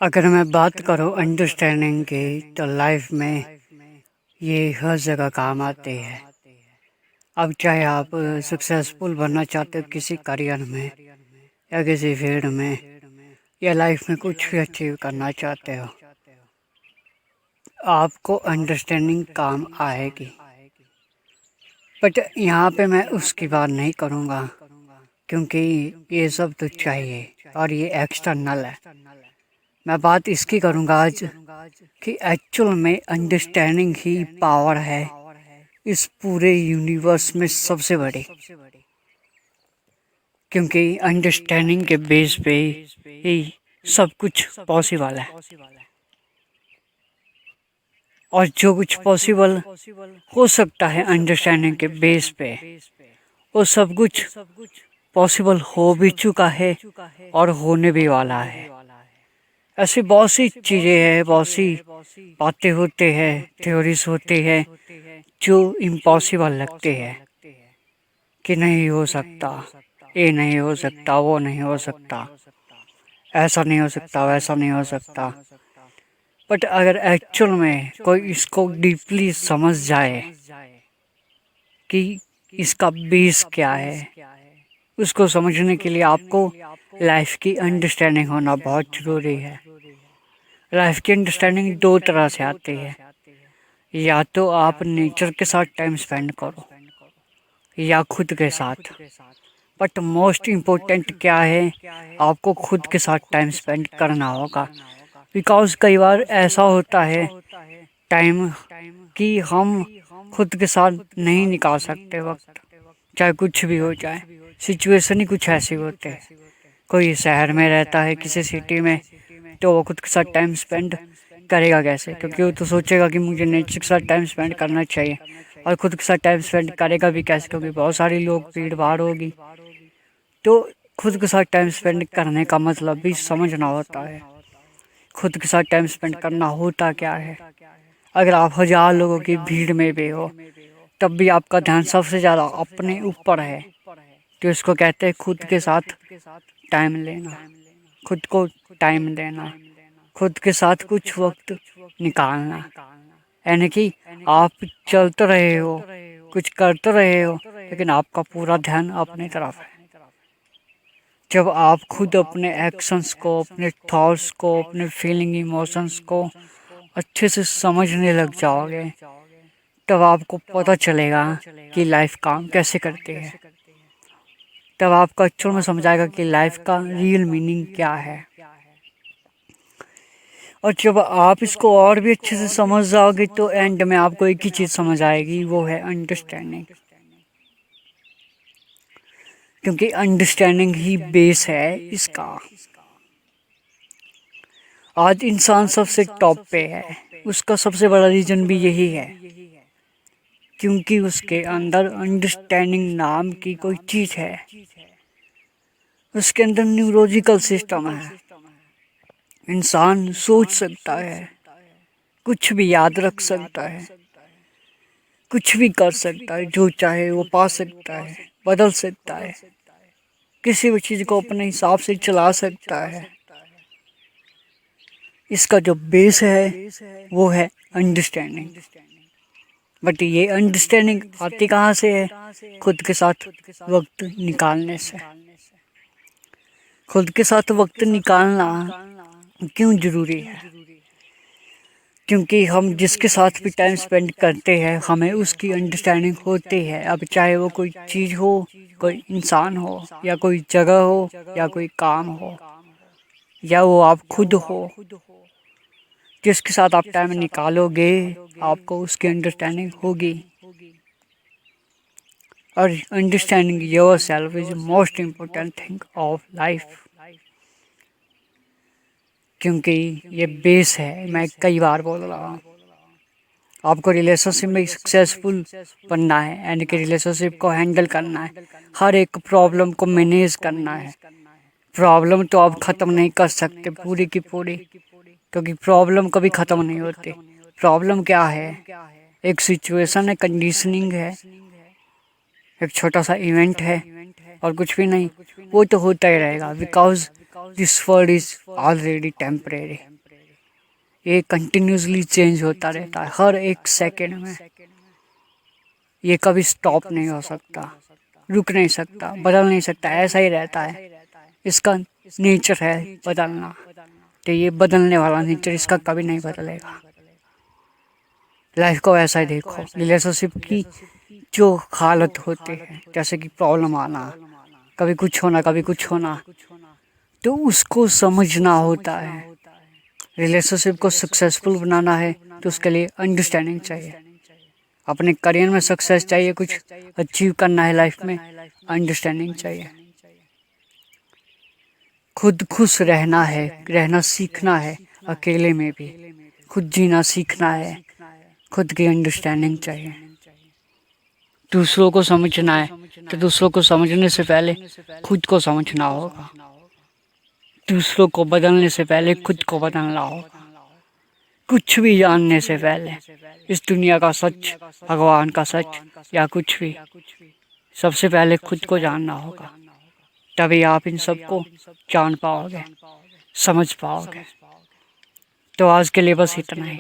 अगर मैं बात करूं अंडरस्टैंडिंग की तो लाइफ में ये हर जगह काम आते हैं। अब चाहे आप सक्सेसफुल बनना चाहते हो किसी करियर में या किसी फील्ड में या लाइफ में कुछ भी अचीव करना चाहते हो, आपको अंडरस्टैंडिंग काम आएगी। बट यहाँ पे मैं उसकी बात नहीं करूँगा क्योंकि ये सब तो चाहिए और ये एक्सटर्नल है। मैं बात इसकी करूँगा आज कि एक्चुअल में अंडरस्टैंडिंग ही पावर है इस पूरे यूनिवर्स में सबसे बड़ी, क्योंकि अंडरस्टैंडिंग के बेस पे ही सब कुछ पॉसिबल है। और जो कुछ पॉसिबल हो सकता है अंडरस्टैंडिंग के बेस पे, वो सब कुछ पॉसिबल हो भी चुका है और होने भी वाला है। ऐसी बहुत सी चीज़ें हैं, बहुत सी बातें होते हैं, थ्योरीज होते हैं जो इम्पॉसिबल लगते हैं कि नहीं हो सकता, ये नहीं हो सकता, वो नहीं हो सकता, ऐसा नहीं हो सकता, वैसा नहीं हो सकता। बट अगर एक्चुअल में कोई इसको डीपली समझ जाए कि इसका बेस क्या है, उसको समझने के लिए आपको लाइफ की अंडरस्टैंडिंग होना बहुत ज़रूरी है। लाइफ की अंडरस्टैंडिंग दो तरह से आती है, या तो आप नेचर के साथ टाइम स्पेंड करो या खुद के साथ। बट मोस्ट इम्पोर्टेंट क्या है, आपको खुद के साथ टाइम स्पेंड करना होगा। बिकॉज कई बार ऐसा होता है टाइम कि हम खुद के साथ नहीं निकाल सकते वक्त, चाहे कुछ भी हो जाए। सिचुएशन ही कुछ ऐसी होते हैं। कोई शहर में रहता है किसी सिटी में, तो वो खुद के साथ टाइम स्पेंड करेगा कैसे? क्योंकि वो तो सोचेगा कि मुझे नेचर के साथ टाइम स्पेंड करना चाहिए, और खुद के साथ टाइम स्पेंड करेगा भी कैसे? क्योंकि बहुत सारे लोग, भीड़ भाड़ होगी। तो खुद के साथ टाइम स्पेंड करने का मतलब भी समझना होता है। खुद के साथ टाइम स्पेंड करना होता क्या है? अगर आप 1000 लोगों की भीड़ में भी हो, तब भी आपका ध्यान सबसे ज़्यादा अपने ऊपर है, तो इसको कहते हैं खुद के साथ टाइम लेना, खुद को टाइम देना, खुद के साथ कुछ वक्त निकालना। यानी कि आप चलते रहे हो, कुछ करते रहे हो, लेकिन आपका पूरा ध्यान अपनी तरफ है। जब आप खुद अपने एक्शंस को, अपने थॉट्स को, अपने फीलिंग, इमोशंस को अच्छे से समझने लग जाओगे, तब आपको पता चलेगा कि लाइफ काम कैसे करती है। तब आपको एक्चुअल में समझाएगा कि लाइफ का रियल मीनिंग क्या है। और जब आप इसको और भी अच्छे से समझ जाओगे, तो एंड में आपको एक ही चीज़ समझ आएगी, वो है अंडरस्टैंडिंग। क्योंकि अंडरस्टैंडिंग ही बेस है इसका। आज इंसान सबसे टॉप पे है, उसका सबसे बड़ा रीज़न भी यही है, क्योंकि उसके अंदर अंडरस्टैंडिंग नाम की कोई चीज़ है। उसके अंदर न्यूरोलॉजिकल सिस्टम है। इंसान सोच सकता है, कुछ भी याद रख सकता है, कुछ भी कर सकता है, जो चाहे वो पा सकता है, बदल सकता है, किसी भी चीज़ को अपने हिसाब से चला सकता है। इसका जो बेस है वो है अंडरस्टैंडिंग। बट ये अंडरस्टैंडिंग आती कहाँ से है? खुद के साथ वक्त निकालने से। खुद के साथ वक्त निकालना क्यों ज़रूरी है? क्योंकि हम जिसके साथ भी टाइम स्पेंड करते हैं, हमें उसकी अंडरस्टैंडिंग होती है। अब चाहे वो कोई चीज़ हो, कोई इंसान हो, या कोई जगह हो, या कोई काम हो, या वो आप खुद हो, जिसके साथ आप टाइम निकालोगे, आपको उसकी अंडरस्टैंडिंग होगी। और understanding your self is most important thing of life. क्योंकि ये बेस है, मैं कई बार बोल रहा हूँ। आपको रिलेशनशिप में सक्सेसफुल बनना है, यानी कि रिलेशनशिप को हैंडल करना है, हर एक प्रॉब्लम को मैनेज करना है। प्रॉब्लम तो आप ख़त्म नहीं कर सकते पूरी की पूरी, क्योंकि प्रॉब्लम कभी ख़त्म नहीं होती। प्रॉब्लम क्या है? एक सिचुएशन है, कंडीशनिंग है, एक छोटा सा इवेंट है, और कुछ भी नहीं। वो तो होता ही रहेगा, because this world is already temporary. ये कंटिन्यूसली चेंज होता रहता है हर एक सेकंड में। ये कभी स्टॉप नहीं हो सकता, रुक नहीं सकता, बदल नहीं सकता, ऐसा ही रहता है। इसका नेचर है बदलना, तो ये बदलने वाला नेचर इसका कभी नहीं बदलेगा। लाइफ को ऐसा ही देखो, रिलेशनशिप की जो हालत होती है, जैसे कि प्रॉब्लम आना, कभी कुछ होना कभी कुछ होना, तो उसको समझना होता है। रिलेशनशिप को सक्सेसफुल बनाना है तो उसके लिए अंडरस्टैंडिंग चाहिए। अपने करियर में सक्सेस चाहिए, कुछ अचीव करना है लाइफ में, अंडरस्टैंडिंग चाहिए। खुद खुश रहना है, रहना सीखना है, अकेले में भी खुद जीना सीखना है, खुद की अंडरस्टैंडिंग चाहिए। दूसरों को समझना है तो दूसरों को समझने से पहले खुद को समझना होगा। दूसरों को बदलने से पहले खुद को बदलना होगा। कुछ भी जानने से पहले, इस दुनिया का सच, भगवान का सच या कुछ भी, सबसे पहले खुद को जानना होगा। तभी आप इन सबको जान पाओगे, समझ पाओगे। तो आज के लिए बस इतना ही।